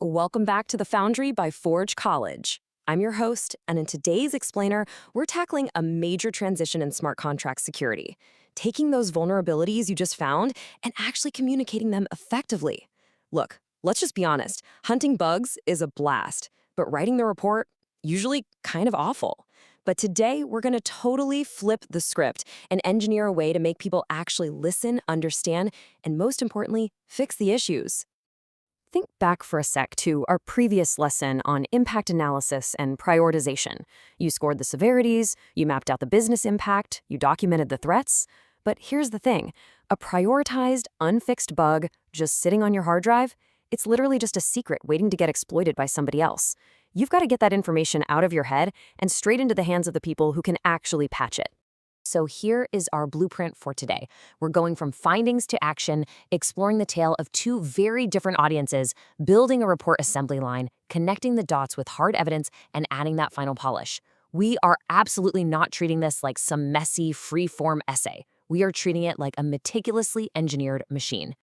Welcome back to the Foundry by Forge College. I'm your host, and in today's Explainer, we're tackling a major transition in smart contract security, taking those vulnerabilities you just found and actually communicating them effectively. Look, let's just be honest, hunting bugs is a blast, but writing the report, usually kind of awful. But today, we're going to totally flip the script and engineer a way to make people actually listen, understand, and most importantly, fix the issues. Think back for a sec to our previous lesson on impact analysis and prioritization. You scored the severities, you mapped out the business impact, you documented the threats. But here's the thing, a prioritized, unfixed bug just sitting on your hard drive, it's literally just a secret waiting to get exploited by somebody else. You've got to get that information out of your head and straight into the hands of the people who can actually patch it. So here is our blueprint for today. We're going from findings to action, exploring the tale of two very different audiences, building a report assembly line, connecting the dots with hard evidence, and adding that final polish. We are absolutely not treating this like some messy, free-form essay. We are treating it like a meticulously engineered machine.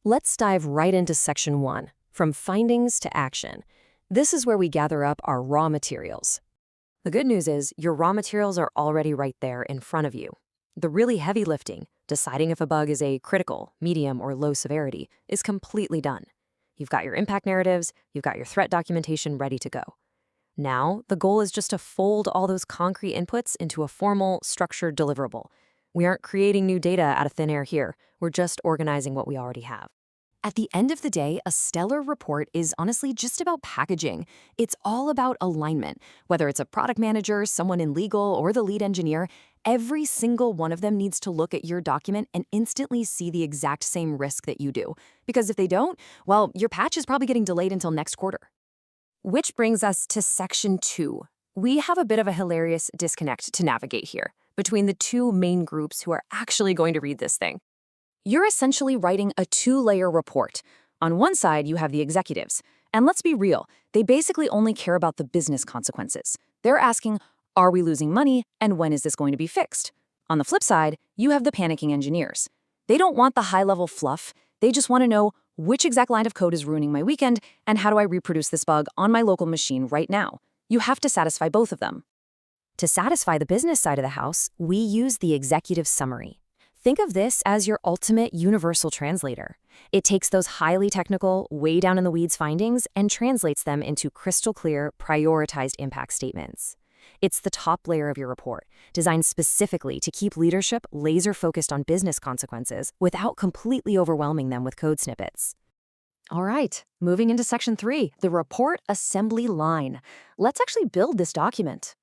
Let's dive right into section 1, from findings to action. This is where we gather up our raw materials. The good news is your raw materials are already right there in front of you. The really heavy lifting, deciding if a bug is a critical, medium, or low severity, is completely done. You've got your impact narratives, you've got your threat documentation ready to go. Now, the goal is just to fold all those concrete inputs into a formal, structured deliverable. We aren't creating new data out of thin air here. We're just organizing what we already have. At the end of the day, a stellar report is honestly just about packaging. It's all about alignment. Whether it's a product manager, someone in legal, or the lead engineer, every single one of them needs to look at your document and instantly see the exact same risk that you do. Because if they don't, well, your patch is probably getting delayed until next quarter. Which brings us to section 2. We have a bit of a hilarious disconnect to navigate here between the two main groups who are actually going to read this thing. You're essentially writing a two-layer report. On one side, you have the executives. And let's be real, they basically only care about the business consequences. They're asking, are we losing money, and when is this going to be fixed? On the flip side, you have the panicking engineers. They don't want the high-level fluff. They just want to know which exact line of code is ruining my weekend, and how do I reproduce this bug on my local machine right now? You have to satisfy both of them. To satisfy the business side of the house, we use the executive summary. Think of this as your ultimate universal translator. It takes those highly technical, way down in the weeds findings and translates them into crystal clear, prioritized impact statements. It's the top layer of your report, designed specifically to keep leadership laser-focused on business consequences without completely overwhelming them with code snippets. All right, moving into section 3, the report assembly line. Let's actually build this document.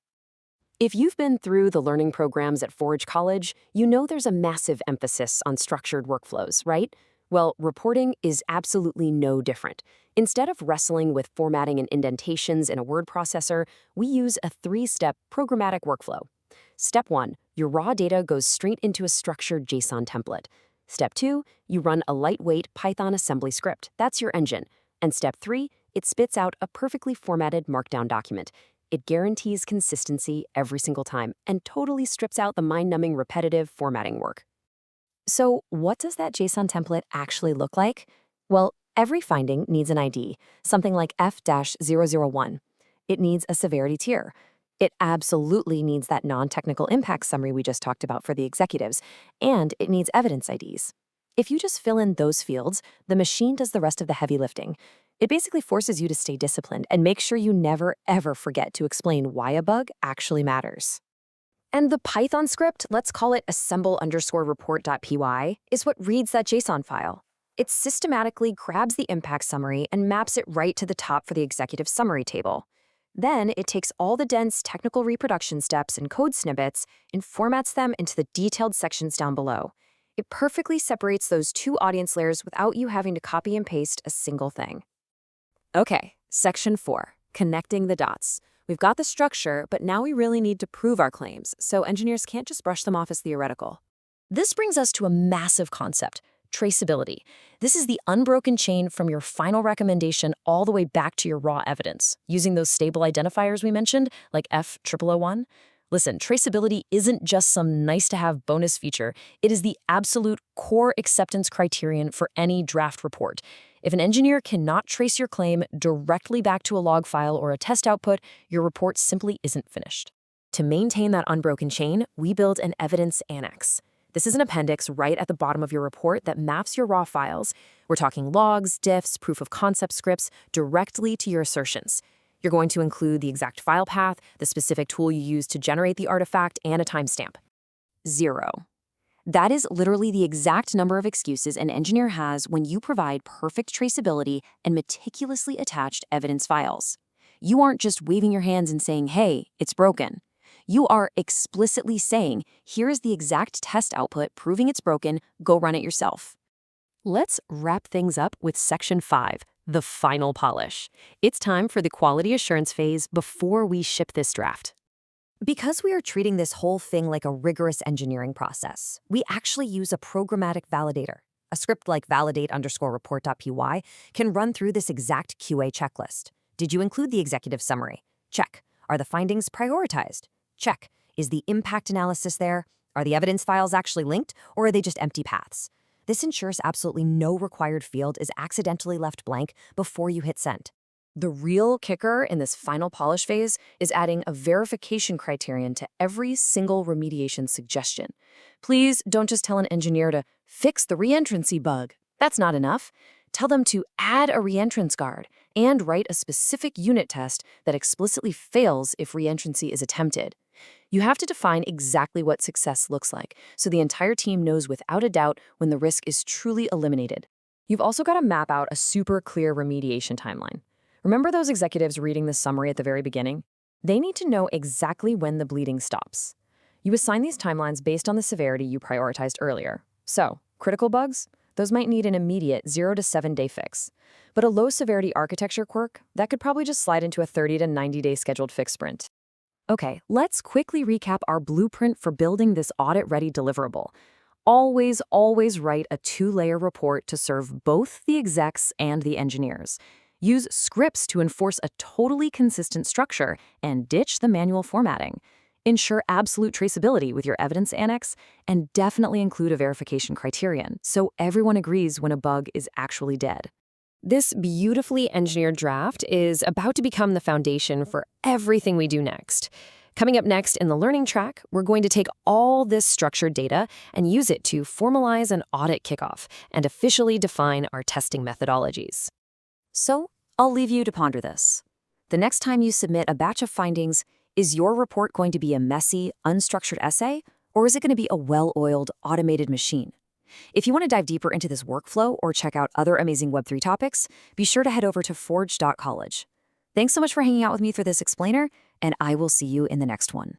If you've been through the learning programs at Forge College, you know there's a massive emphasis on structured workflows, right? Well, reporting is absolutely no different. Instead of wrestling with formatting and indentations in a word processor, we use a 3-step programmatic workflow. Step 1, your raw data goes straight into a structured JSON template. Step 2, you run a lightweight Python assembly script. That's your engine. And step 3, it spits out a perfectly formatted Markdown document. It guarantees consistency every single time and totally strips out the mind-numbing repetitive formatting work. So what does that JSON template actually look like? Well, every finding needs an ID, something like F-001. It needs a severity tier. It absolutely needs that non-technical impact summary we just talked about for the executives, and it needs evidence IDs. If you just fill in those fields, the machine does the rest of the heavy lifting. It basically forces you to stay disciplined and make sure you never, ever forget to explain why a bug actually matters. And the Python script, let's call it assemble_report.py, is what reads that JSON file. It systematically grabs the impact summary and maps it right to the top for the executive summary table. Then it takes all the dense technical reproduction steps and code snippets and formats them into the detailed sections down below. It perfectly separates those two audience layers without you having to copy and paste a single thing. Okay, section 4, connecting the dots. We've got the structure, but now we really need to prove our claims, so engineers can't just brush them off as theoretical. This brings us to a massive concept, traceability. This is the unbroken chain from your final recommendation all the way back to your raw evidence, using those stable identifiers we mentioned, like F0001. Listen, traceability isn't just some nice-to-have bonus feature. It is the absolute core acceptance criterion for any draft report. If an engineer cannot trace your claim directly back to a log file or a test output, your report simply isn't finished. To maintain that unbroken chain, we build an evidence annex. This is an appendix right at the bottom of your report that maps your raw files. We're talking logs, diffs, proof of concept scripts directly to your assertions. You're going to include the exact file path, the specific tool you used to generate the artifact, and a timestamp. 0. That is literally the exact number of excuses an engineer has when you provide perfect traceability and meticulously attached evidence files. You aren't just waving your hands and saying, hey, it's broken. You are explicitly saying, here's the exact test output proving it's broken, go run it yourself. Let's wrap things up with Section 5, the final polish. It's time for the quality assurance phase before we ship this draft. Because we are treating this whole thing like a rigorous engineering process, we actually use a programmatic validator. A script like validate_report.py can run through this exact QA checklist. Did you include the executive summary? Check. Are the findings prioritized? Check. Is the impact analysis there? Are the evidence files actually linked, or are they just empty paths? This ensures absolutely no required field is accidentally left blank before you hit send. The real kicker in this final polish phase is adding a verification criterion to every single remediation suggestion. Please don't just tell an engineer to fix the reentrancy bug. That's not enough. Tell them to add a reentrance guard and write a specific unit test that explicitly fails if reentrancy is attempted. You have to define exactly what success looks like so the entire team knows without a doubt when the risk is truly eliminated. You've also got to map out a super clear remediation timeline. Remember those executives reading the summary at the very beginning? They need to know exactly when the bleeding stops. You assign these timelines based on the severity you prioritized earlier. So, critical bugs? Those might need an immediate 0 to 7 day fix. But a low-severity architecture quirk, that could probably just slide into a 30 to 90-day scheduled fix sprint. Okay, let's quickly recap our blueprint for building this audit-ready deliverable. Always write a 2-layer report to serve both the execs and the engineers. Use scripts to enforce a totally consistent structure and ditch the manual formatting. Ensure absolute traceability with your evidence annex, and definitely include a verification criterion so everyone agrees when a bug is actually dead. This beautifully engineered draft is about to become the foundation for everything we do next. Coming up next in the learning track, we're going to take all this structured data and use it to formalize an audit kickoff and officially define our testing methodologies. So, I'll leave you to ponder this. The next time you submit a batch of findings, is your report going to be a messy, unstructured essay, or is it going to be a well-oiled, automated machine? If you want to dive deeper into this workflow or check out other amazing Web3 topics, be sure to head over to forge.college. Thanks so much for hanging out with me for this explainer, and I will see you in the next one.